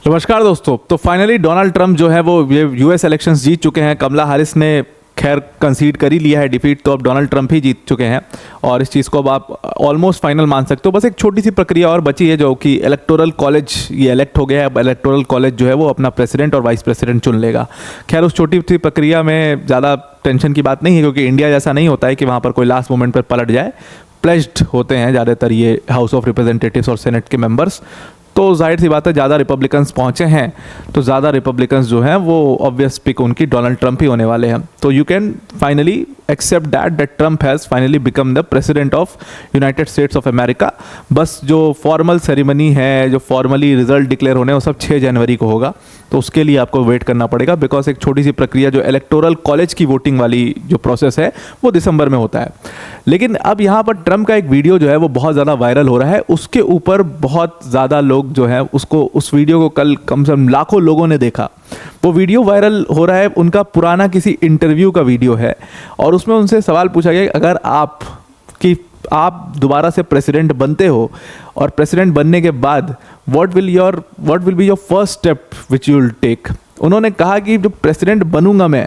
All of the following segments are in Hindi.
नमस्कार दोस्तों। तो फाइनली डोनाल्ड ट्रंप जो है वो ये यूएस इलेक्शंस जीत चुके हैं। कमला हैरिस ने खैर कंसीड कर ही लिया है डिफीट, तो अब डोनाल्ड ट्रंप ही जीत चुके हैं और इस चीज़ को अब आप ऑलमोस्ट फाइनल मान सकते हो। बस एक छोटी सी प्रक्रिया और बची है जो कि इलेक्टोरल कॉलेज ये इलेक्ट हो गया है। अब इलेक्टोरल कॉलेज जो है वो अपना प्रेसिडेंट और वाइस प्रेसिडेंट चुन लेगा। खैर उस छोटी सी प्रक्रिया में ज़्यादा टेंशन की बात नहीं है, क्योंकि इंडिया जैसा नहीं होता है कि वहाँ पर कोई लास्ट मोमेंट पर पलट जाए। प्लेज्ड होते हैं ज़्यादातर ये हाउस ऑफ रिप्रेजेंटेटिव्स और सेनेट के मेंबर्स, तो जाहिर सी बात है ज़्यादा रिपब्लिकन्स पहुँचे हैं तो ज़्यादा रिपब्लिकन्स जो हैं वो ऑब्वियस पिक उनकी डोनाल्ड ट्रंप ही होने वाले हैं। तो you can finally accept that Trump has finally become the president of United States of America. बस जो फॉर्मल सेरेमनी है, जो फॉर्मली रिजल्ट डिक्लेयर होने, वो सब 6 जनवरी को होगा। तो उसके लिए आपको वेट करना पड़ेगा, बिकॉज एक छोटी सी प्रक्रिया जो इलेक्टोरल कॉलेज की वोटिंग वाली जो प्रोसेस है वो दिसंबर में होता है। लेकिन अब यहाँ पर ट्रंप का एक वीडियो जो है वो बहुत ज़्यादा वायरल हो रहा है। उसके ऊपर बहुत ज़्यादा लोग जो है उस वीडियो को कल कम से कम लाखों लोगों ने देखा। वो वीडियो वायरल हो रहा है, उनका पुराना किसी इंटरव्यू का वीडियो है और उसमें उनसे सवाल पूछा गया कि अगर आप दोबारा से प्रेसिडेंट बनते हो और प्रेसिडेंट बनने के बाद what will be your first step which you will take. उन्होंने कहा कि जब प्रेसिडेंट बनूंगा मैं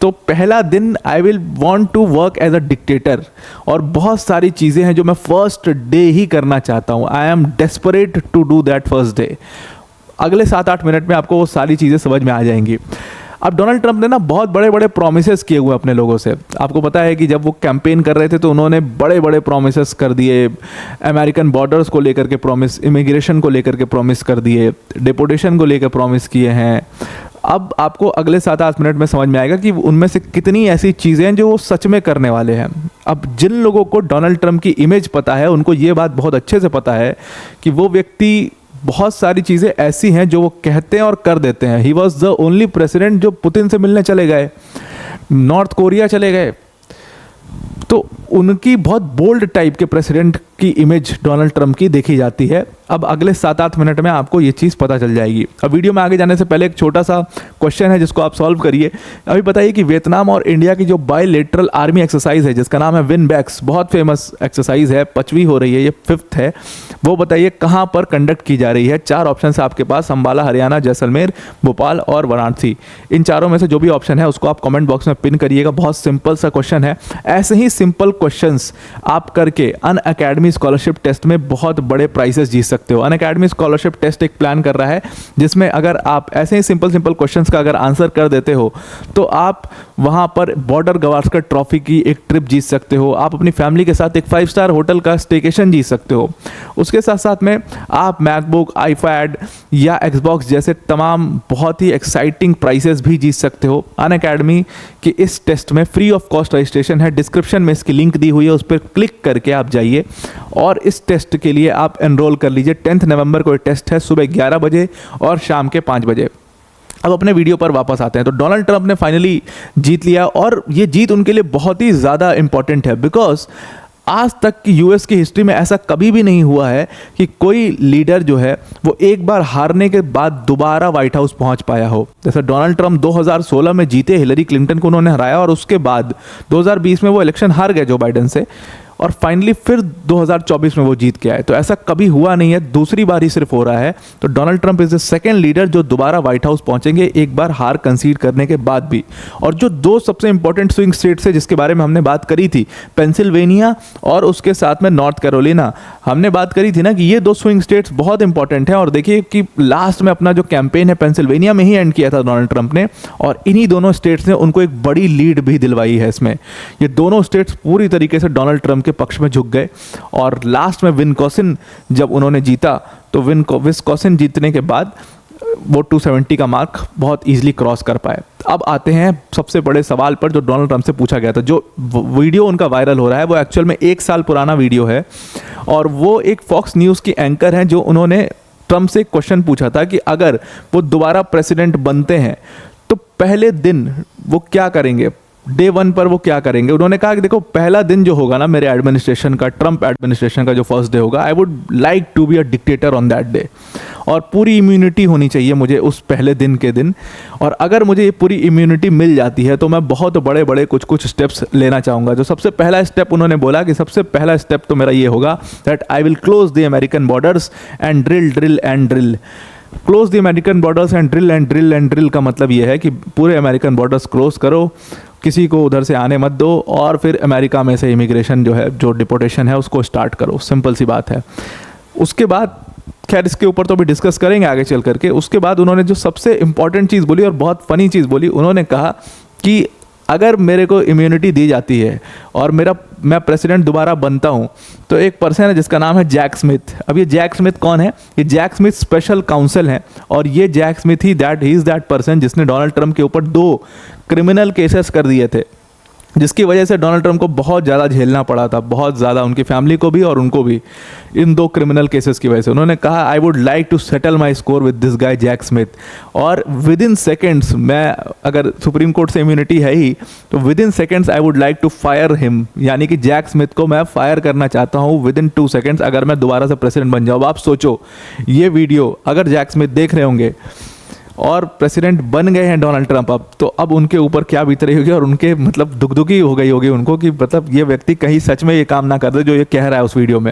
तो पहला दिन I will want to work as a dictator, और बहुत सारी चीज़ें हैं जो मैं फर्स्ट डे ही करना चाहता हूँ। I am desperate to do that first day. अगले 7-8 मिनट में आपको वो सारी चीज़ें समझ में आ जाएंगी। अब डोनाल्ड ट्रंप ने ना बहुत बड़े बड़े प्रोमिसेस किए हुए अपने लोगों से। आपको पता है कि जब वो कैंपेन कर रहे थे तो उन्होंने बड़े बड़े प्रोमिसेस कर दिए। अमेरिकन बॉर्डर्स को लेकर के प्रॉमिस, इमिग्रेशन को लेकर के प्रॉमिस कर दिए, डिपोटेशन को लेकर प्रॉमिस किए हैं। अब आपको अगले 7-8 मिनट में समझ में आएगा कि उनमें से कितनी ऐसी चीज़ें हैं जो वो सच में करने वाले हैं। अब जिन लोगों को डोनाल्ड ट्रंप की इमेज पता है उनको ये बात बहुत अच्छे से पता है कि वो व्यक्ति बहुत सारी चीज़ें ऐसी हैं जो वो कहते हैं और कर देते हैं। He was the only president जो पुतिन से मिलने चले गए, नॉर्थ कोरिया चले गए। तो उनकी बहुत बोल्ड टाइप के प्रेसिडेंट की इमेज डोनाल्ड ट्रंप की देखी जाती है। अब अगले 7-8 मिनट में आपको ये चीज़ पता चल जाएगी। अब वीडियो में आगे जाने से पहले एक छोटा सा क्वेश्चन है जिसको आप सॉल्व करिए। अभी बताइए कि वियतनाम और इंडिया की जो बायलेटरल आर्मी एक्सरसाइज है जिसका नाम है विनबैक्स, बहुत फेमस एक्सरसाइज है, 5वीं हो रही है, ये 5th है, वो बताइए कहाँ पर कंडक्ट की जा रही है। 4 ऑप्शन है आपके पास, अंबाला, हरियाणा, जैसलमेर, भोपाल और वाराणसी। इन चारों में से जो भी ऑप्शन है उसको आप कमेंट बॉक्स में पिन करिएगा। बहुत सिंपल सा क्वेश्चन है। ऐसे ही सिंपल क्वेश्चंस आप करके अनअकैडमी स्कॉलरशिप टेस्ट में बहुत बड़े प्राइजेस जीत सकते हो। अनअकैडमी स्कॉलरशिप टेस्ट एक प्लान कर रहा है जिसमें अगर आप ऐसे ही सिंपल क्वेश्चंस का अगर आंसर कर देते हो तो आप वहां पर बॉर्डर गवास्कर ट्रॉफी की एक ट्रिप जीत सकते हो। आप अपनी फैमिली के साथ एक 5 स्टार होटल का स्टेकेशन जीत सकते हो। उसके साथ साथ में आप मैकबुक, आईपैड या एक्सबॉक्स जैसे तमाम बहुत ही एक्साइटिंग प्राइजेस भी जीत सकते हो। अनअकैडमी के इस टेस्ट में फ्री ऑफ कॉस्ट रजिस्ट्रेशन है, डिस्क्रिप्शन में इसकी लिंक दी हुई है, उस पर क्लिक करके आप जाइए और इस टेस्ट के लिए आप एनरोल कर लीजिए। 10 नवंबर को ये टेस्ट है, सुबह 11 बजे और शाम के 5 बजे। अब अपने वीडियो पर वापस आते हैं। तो डोनाल्ड ट्रंप ने फाइनली जीत लिया और ये जीत उनके लिए बहुत ही ज़्यादा इंपॉर्टेंट है, बिकॉज आज तक की यूएस की हिस्ट्री में ऐसा कभी भी नहीं हुआ है कि कोई लीडर जो है वो एक बार हारने के बाद दोबारा व्हाइट हाउस पहुंच पाया हो। जैसे डोनाल्ड ट्रंप 2016 में जीते, हिलरी क्लिंटन को उन्होंने हराया और उसके बाद 2020 में वो इलेक्शन हार गए जो बाइडेन से, और फाइनली फिर 2024 में वो जीत के आए। तो ऐसा कभी हुआ नहीं है, दूसरी बार ही सिर्फ हो रहा है। तो Donald Trump is the second leader जो दोबारा व्हाइट हाउस पहुंचेंगे एक बार हार कंसीड करने के बाद भी। और जो 2 सबसे इंपॉर्टेंट स्विंग स्टेट्स है जिसके बारे में हमने बात करी थी, पेंसिल्वेनिया और उसके साथ में नॉर्थ कैरोलिना, हमने बात करी थी ना कि ये 2 स्विंग स्टेट्स बहुत इंपॉर्टेंट हैं। और देखिए कि लास्ट में अपना जो कैंपेन है पेंसिल्वेनिया में ही एंड किया था डोनाल्ड ट्रंप ने, और इन्हीं दोनों स्टेट्स ने उनको एक बड़ी लीड भी दिलवाई है इसमें। ये दोनों स्टेट्स पूरी तरीके से डोनाल्ड ट्रंप के पक्ष में झुक गए और लास्ट में विस्कॉसिन जब उन्होंने जीता तो विस्कॉसिन जीतने के बाद वो 270 का मार्क बहुत इजीली क्रॉस कर पाए। अब आते हैं सबसे बड़े सवाल पर जो डोनाल्ड ट्रंप से पूछा गया था। जो वीडियो उनका वायरल हो रहा है वो एक्चुअल में 1 साल पुराना वीडियो है और वो एक फॉक्स न्यूज़ की एंकर हैं जो उन्होंने ट्रंप से एक क्वेश्चन पूछा था कि अगर वो दोबारा प्रेसिडेंट बनते हैं तो पहले दिन वो क्या करेंगे, डे 1 पर वो क्या करेंगे। उन्होंने कहा कि देखो पहला दिन जो होगा ना मेरे एडमिनिस्ट्रेशन का, ट्रंप एडमिनिस्ट्रेशन का जो फर्स्ट डे होगा, I would like to be a dictator on that day, और पूरी इम्यूनिटी होनी चाहिए मुझे उस पहले दिन के दिन। और अगर मुझे ये पूरी इम्यूनिटी मिल जाती है तो मैं बहुत बड़े बड़े कुछ स्टेप्स लेना चाहूँगा। जो सबसे पहला स्टेप उन्होंने बोला कि सबसे पहला स्टेप तो मेरा ये होगा that I will close the American borders and drill close the American borders and drill and drill and drill का मतलब ये है कि पूरे अमेरिकन बॉर्डर्स क्लोज करो, किसी को उधर से आने मत दो, और फिर अमेरिका में से इमिग्रेशन जो है, जो डिपोर्टेशन है उसको स्टार्ट करो। सिंपल सी बात है। उसके बाद खैर इसके ऊपर तो अभी डिस्कस करेंगे आगे चल करके। उसके बाद उन्होंने जो सबसे इंपॉर्टेंट चीज़ बोली और बहुत फ़नी चीज़ बोली, उन्होंने कहा कि अगर मेरे को इम्यूनिटी दी जाती है और मैं प्रेसिडेंट दोबारा बनता हूँ, तो एक पर्सन है जिसका नाम है जैक स्मिथ। अब ये जैक स्मिथ कौन है? ये जैक स्मिथ स्पेशल काउंसिल है, और ये जैक स्मिथ ही इज़ दैट पर्सन जिसने डोनाल्ड ट्रंप के ऊपर 2 क्रिमिनल केसेस कर दिए थे, जिसकी वजह से डोनाल्ड ट्रंप को बहुत ज़्यादा झेलना पड़ा था, बहुत ज़्यादा, उनकी फैमिली को भी और उनको भी, इन 2 क्रिमिनल केसेस की वजह से। उन्होंने कहा I would like to settle my score with this guy Jack Smith, और विद इन सेकेंड्स, मैं अगर सुप्रीम कोर्ट से इम्यूनिटी है ही तो within seconds I would like to fire him, यानी कि जैक स्मिथ को मैं फायर करना चाहता हूँ विद इन 2 सेकेंड्स अगर मैं दोबारा से प्रेसिडेंट बन जाऊँ। आप सोचो, ये वीडियो अगर जैक स्मिथ देख रहे होंगे और प्रेसिडेंट बन गए हैं डोनाल्ड ट्रंप अब, तो अब उनके ऊपर क्या बीत रही होगी, और उनके मतलब दुखी हो गई होगी उनको कि मतलब ये व्यक्ति कहीं सच में ये काम ना कर दे जो ये कह रहा है उस वीडियो में।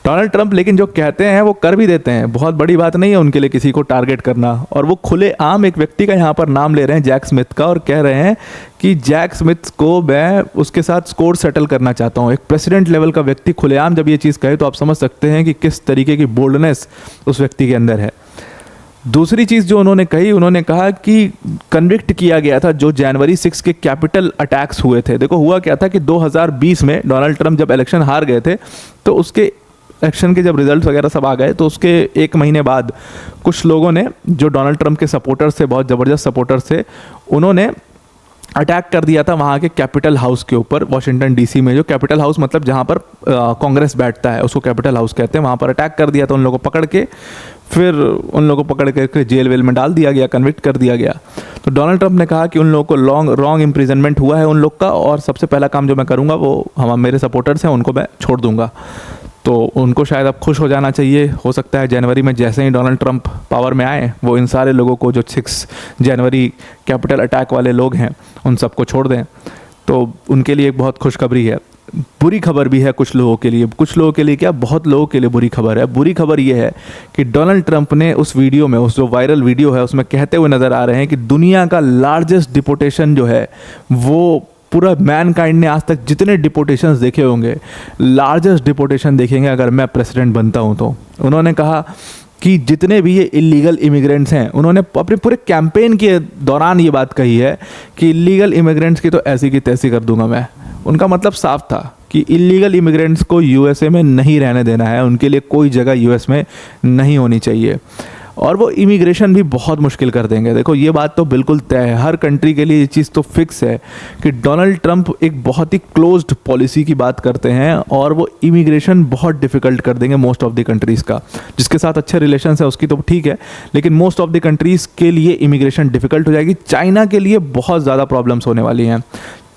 डोनाल्ड ट्रंप लेकिन जो कहते हैं वो कर भी देते हैं, बहुत बड़ी बात नहीं है उनके लिए किसी को टारगेट करना, और वो खुले आम एक व्यक्ति का यहाँ पर नाम ले रहे हैं जैक स्मिथ का, और कह रहे हैं कि जैक स्मिथ को मैं उसके साथ स्कोर सेटल करना चाहता हूँ। एक प्रेसिडेंट लेवल का व्यक्ति खुलेआम जब ये चीज़ कहे तो आप समझ सकते हैं कि किस तरीके की बोल्डनेस उस व्यक्ति के अंदर है। दूसरी चीज़ जो उन्होंने कही, उन्होंने कहा कि कन्विक्ट किया गया था जो जनवरी 6 के कैपिटल अटैक्स हुए थे। देखो हुआ क्या था कि 2020 में डोनाल्ड ट्रंप जब इलेक्शन हार गए थे, तो उसके इलेक्शन के जब रिजल्ट वगैरह सब आ गए, तो उसके 1 महीने बाद कुछ लोगों ने, जो डोनाल्ड ट्रंप के सपोर्टर्स थे, बहुत ज़बरदस्त सपोर्टर्स थे, उन्होंने अटैक कर दिया था वहाँ के कैपिटल हाउस के ऊपर, वॉशिंगटन डीसी में। जो कैपिटल हाउस मतलब जहाँ पर कांग्रेस बैठता है उसको कैपिटल हाउस कहते हैं, वहाँ पर अटैक कर दिया था उन लोगों को पकड़ के, फिर उन लोगों को पकड़ के जेल वेल में डाल दिया गया, कन्विक्ट कर दिया गया। तो डोनाल्ड ट्रंप ने कहा कि उन लोगों को रॉन्ग इम्प्रिजनमेंट हुआ है उन लोग का, और सबसे पहला काम जो मैं करूँगा वो मेरे सपोर्टर्स हैं उनको मैं छोड़ दूँगा। तो उनको शायद अब खुश हो जाना चाहिए, हो सकता है जनवरी में जैसे ही डोनाल्ड ट्रंप पावर में आए वो इन सारे लोगों को, जो 6 जनवरी कैपिटल अटैक वाले लोग हैं, उन सबको छोड़ दें। तो उनके लिए एक बहुत खुशखबरी है। बुरी खबर भी है कुछ लोगों के लिए, कुछ लोगों के लिए क्या, बहुत लोगों के लिए बुरी खबर है। बुरी खबर ये है कि डोनाल्ड ट्रंप ने उस वीडियो में, उस जो वायरल वीडियो है उसमें कहते हुए नज़र आ रहे हैं कि दुनिया का लार्जेस्ट डिपोर्टेशन जो है, वो पूरा मैनकाइंड ने आज तक जितने डिपोर्टेशंस देखे होंगे, लार्जेस्ट डिपोर्टेशन देखेंगे अगर मैं प्रेसिडेंट बनता हूं तो। उन्होंने कहा कि जितने भी ये इलीगल इमिग्रेंट्स हैं, उन्होंने अपने पूरे कैंपेन के दौरान ये बात कही है कि इलीगल इमिग्रेंट्स की तो ऐसी की तैसी कर दूंगा मैं। उनका मतलब साफ था कि इलीगल इमिग्रेंट्स को यूएसए में नहीं रहने देना है, उनके लिए कोई जगह यूएस में नहीं होनी चाहिए, और वो इमिग्रेशन भी बहुत मुश्किल कर देंगे। देखो ये बात तो बिल्कुल तय है, हर कंट्री के लिए ये चीज़ तो फिक्स है कि डोनाल्ड ट्रंप एक बहुत ही क्लोज्ड पॉलिसी की बात करते हैं, और वो इमिग्रेशन बहुत डिफ़िकल्ट कर देंगे मोस्ट ऑफ द कंट्रीज़ का। जिसके साथ अच्छे रिलेशंस है उसकी तो ठीक है, लेकिन मोस्ट ऑफ द कंट्रीज़ के लिए इमिग्रेशन डिफ़िकल्ट हो जाएगी। चाइना के लिए बहुत ज़्यादा प्रॉब्लम्स होने वाली हैं,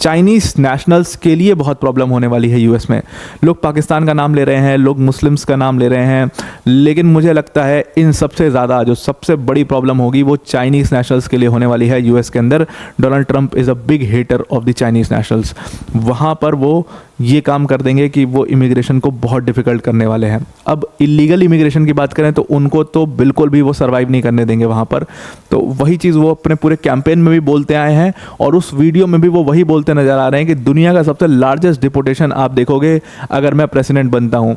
चाइनीज़ नेशनल्स के लिए बहुत प्रॉब्लम होने वाली है यूएस में। लोग पाकिस्तान का नाम ले रहे हैं, लोग मुस्लिम्स का नाम ले रहे हैं, लेकिन मुझे लगता है इन सबसे ज़्यादा जो सबसे बड़ी प्रॉब्लम होगी वो चाइनीज़ नेशनल्स के लिए होने वाली है यूएस के अंदर। Donald Trump is a big hater of the Chinese nationals. वहाँ पर वो ये काम कर देंगे कि वो इमिग्रेशन को बहुत डिफ़िकल्ट करने वाले हैं। अब इलीगल इमिग्रेशन की बात करें तो उनको तो बिल्कुल भी वो सर्वाइव नहीं करने देंगे वहाँ पर। तो वही चीज़ वो अपने पूरे कैंपेन में भी बोलते आए हैं, और उस वीडियो में भी वो वही बोलते नज़र आ रहे हैं कि दुनिया का सबसे लार्जेस्ट डिपोर्टेशन आप देखोगे अगर मैं प्रेसिडेंट बनता हूँ।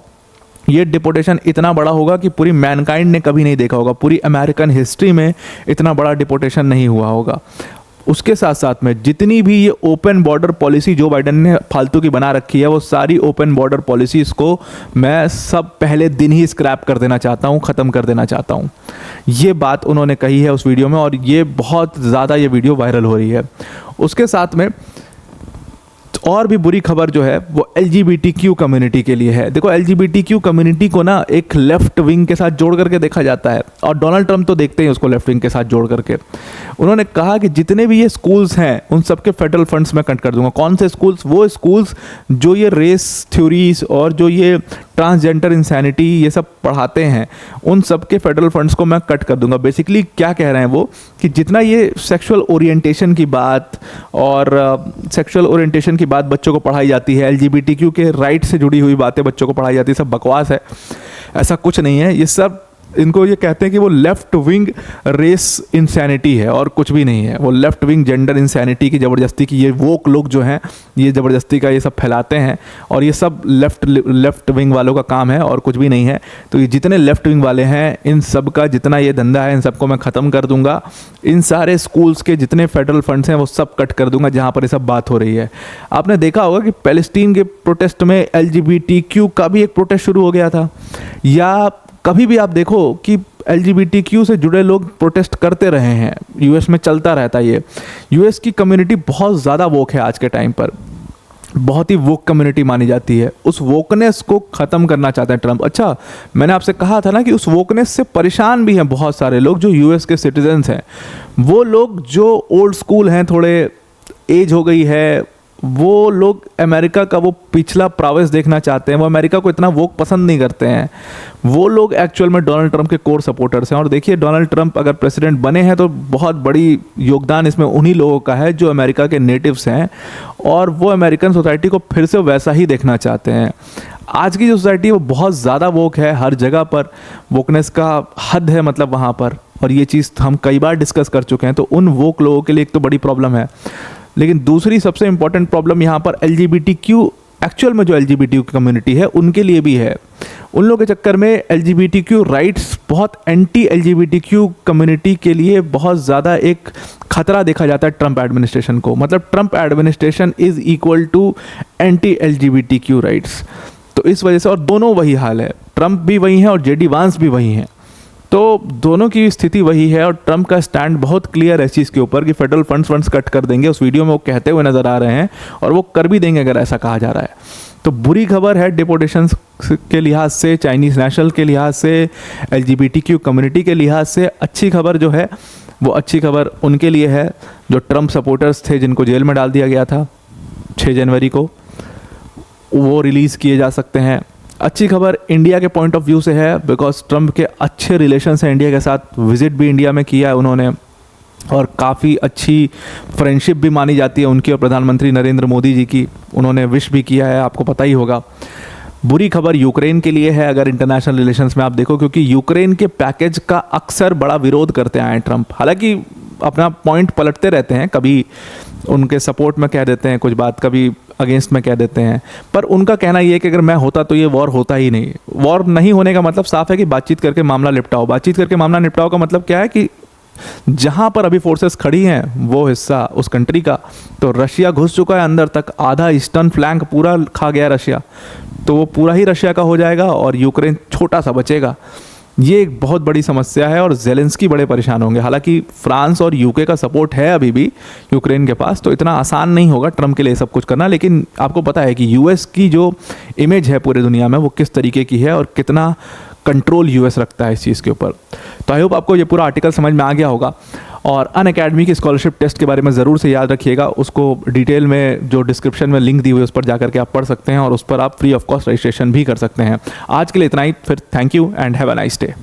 ये डिपोर्टेशन इतना बड़ा होगा कि पूरी मैनकाइंड ने कभी नहीं देखा होगा, पूरी अमेरिकन हिस्ट्री में इतना बड़ा डिपोर्टेशन नहीं हुआ होगा। उसके साथ साथ में जितनी भी ये ओपन बॉर्डर पॉलिसी जो बाइडन ने फालतू की बना रखी है, वो सारी ओपन बॉर्डर पॉलिसीज़ को मैं सब पहले दिन ही स्क्रैप कर देना चाहता हूँ, ख़त्म कर देना चाहता हूँ। ये बात उन्होंने कही है उस वीडियो में, और ये बहुत ज़्यादा ये वीडियो वायरल हो रही है। उसके साथ में और भी बुरी खबर जो है वो LGBTQ कम्युनिटी के लिए है। देखो LGBTQ कम्युनिटी को ना एक लेफ्ट विंग के साथ जोड़ करके देखा जाता है, और डोनाल्ड ट्रंप तो देखते हैं उसको लेफ्ट विंग के साथ जोड़ करके। उन्होंने कहा कि जितने भी ये स्कूल्स हैं उन सबके फेडरल फंड्स में कट कर दूंगा। कौन से स्कूल्स? वो स्कूल्स जो ये रेस थ्योरीज और जो ये ट्रांसजेंडर इंसैनिटी ये सब पढ़ाते हैं, उन सब के फेडरल फंड्स को मैं कट कर दूंगा। बेसिकली क्या कह रहे हैं वो कि जितना ये सेक्सुअल ओरिएंटेशन की बात और सेक्सुअल ओरिएंटेशन की बात बच्चों को पढ़ाई जाती है, LGBTQ के राइट से जुड़ी हुई बातें बच्चों को पढ़ाई जाती है, सब बकवास है, ऐसा कुछ नहीं है। ये सब इनको ये कहते हैं कि वो लेफ्ट विंग रेस इंसैनिटी है और कुछ भी नहीं है। वो लेफ्ट विंग जेंडर इंसैनिटी की ज़बरदस्ती की ये वोक लोग जो हैं ये ज़बरदस्ती का ये सब फैलाते हैं और ये सब लेफ्ट विंग वालों का काम है और कुछ भी नहीं है। तो ये जितने लेफ्ट विंग वाले हैं इन सब का जितना ये धंधा है इन सबको मैं ख़त्म कर दूंगा। इन सारे स्कूल्स के जितने फेडरल फंड्स हैं वो सब कट कर दूंगा जहाँ पर ये सब बात हो रही है। आपने देखा होगा कि पैलेस्टीन के प्रोटेस्ट में LGBTQ का भी एक प्रोटेस्ट शुरू हो गया था, या कभी भी आप देखो कि LGBTQ से जुड़े लोग प्रोटेस्ट करते रहे हैं। यूएस में चलता रहता है ये। यूएस की कम्युनिटी बहुत ज़्यादा वोक है आज के टाइम पर, बहुत ही वोक कम्युनिटी मानी जाती है। उस वोकनेस को ख़त्म करना चाहते हैं ट्रंप। अच्छा, मैंने आपसे कहा था ना कि उस वोकनेस से परेशान भी हैं बहुत सारे लोग जो यूएस के सिटीजन्स हैं। वो लोग जो ओल्ड स्कूल हैं, थोड़े एज हो गई है, वो लोग अमेरिका का वो पिछला प्रावेस देखना चाहते हैं। वो अमेरिका को इतना वोक पसंद नहीं करते हैं। वो लोग एक्चुअल में डोनाल्ड ट्रंप के कोर सपोर्टर्स हैं। और देखिए, डोनाल्ड ट्रंप अगर प्रेसिडेंट बने हैं तो बहुत बड़ी योगदान इसमें उन्हीं लोगों का है जो अमेरिका के नेटिव्स हैं और वो अमेरिकन सोसाइटी को फिर से वैसा ही देखना चाहते हैं। आज की जो सोसाइटी है वो बहुत ज़्यादा वोक है, हर जगह पर वोकनेस का हद है मतलब वहाँ पर। और ये चीज़ हम कई बार डिस्कस कर चुके हैं। तो उन वोक लोगों के लिए एक तो बड़ी प्रॉब्लम है, लेकिन दूसरी सबसे इंपॉर्टेंट प्रॉब्लम यहाँ पर LGBTQ, एक्चुअल में जो LGBTQ कम्युनिटी है उनके लिए भी है। उन लोगों के चक्कर में LGBTQ राइट्स बहुत एंटी LGBTQ कम्युनिटी के लिए बहुत ज़्यादा एक खतरा देखा जाता है ट्रंप एडमिनिस्ट्रेशन को। मतलब Trump administration is equal to anti LGBTQ rights. तो इस वजह से, और दोनों वही हाल है, ट्रंप भी वही हैं और JD वांस भी वही हैं। तो दोनों की स्थिति वही है और ट्रंप का स्टैंड बहुत क्लियर है इस चीज़ के ऊपर कि फेडरल फंड्स कट कर देंगे। उस वीडियो में वो कहते हुए नज़र आ रहे हैं और वो कर भी देंगे अगर ऐसा कहा जा रहा है। तो बुरी खबर है डिपोर्टेशन के लिहाज से, चाइनीज़ नेशनल के लिहाज से, LGBTQ कम्युनिटी के लिहाज से। अच्छी खबर जो है वो अच्छी खबर उनके लिए है जो ट्रंप सपोर्टर्स थे जिनको जेल में डाल दिया गया था 6 जनवरी को, वो रिलीज़ किए जा सकते हैं। अच्छी खबर इंडिया के पॉइंट ऑफ व्यू से है बिकॉज ट्रंप के अच्छे रिलेशंस हैं इंडिया के साथ। विजिट भी इंडिया में किया है उन्होंने और काफ़ी अच्छी फ्रेंडशिप भी मानी जाती है उनकी और प्रधानमंत्री नरेंद्र मोदी जी की। उन्होंने विश भी किया है, आपको पता ही होगा। बुरी खबर यूक्रेन के लिए है अगर इंटरनेशनल रिलेशंस में आप देखो, क्योंकि यूक्रेन के पैकेज का अक्सर बड़ा विरोध करते आए हैं ट्रंप। हालांकि अपना पॉइंट पलटते रहते हैं, कभी उनके सपोर्ट में कह देते हैं कुछ बात, कभी अगेंस्ट में कह देते हैं, पर उनका कहना ये है कि अगर मैं होता तो ये वॉर होता ही नहीं। वॉर नहीं होने का मतलब साफ है कि बातचीत करके मामला निपटाओ। बातचीत करके मामला निपटाओ का मतलब क्या है कि जहाँ पर अभी फोर्सेस खड़ी हैं वो हिस्सा उस कंट्री का, तो रशिया घुस चुका है अंदर तक, आधा ईस्टर्न फ्लैंक पूरा खा गया रशिया, तो वो पूरा ही रशिया का हो जाएगा और यूक्रेन छोटा सा बचेगा। ये एक बहुत बड़ी समस्या है और ज़ेलेंस्की बड़े परेशान होंगे। हालांकि फ्रांस और यूके का सपोर्ट है अभी भी यूक्रेन के पास, तो इतना आसान नहीं होगा ट्रंप के लिए सब कुछ करना। लेकिन आपको पता है कि यूएस की जो इमेज है पूरी दुनिया में वो किस तरीके की है और कितना कंट्रोल यूएस रखता है इस चीज़ के ऊपर। तो आई होप आपको ये पूरा आर्टिकल समझ में आ गया होगा। और अनअकैडमी की स्कॉलरशिप टेस्ट के बारे में ज़रूर से याद रखिएगा, उसको डिटेल में जो डिस्क्रिप्शन में लिंक दी हुई है उस पर जाकर के आप पढ़ सकते हैं और उस पर आप फ्री ऑफ कॉस्ट रजिस्ट्रेशन भी कर सकते हैं। आज के लिए इतना ही, फिर thank you and have a nice day.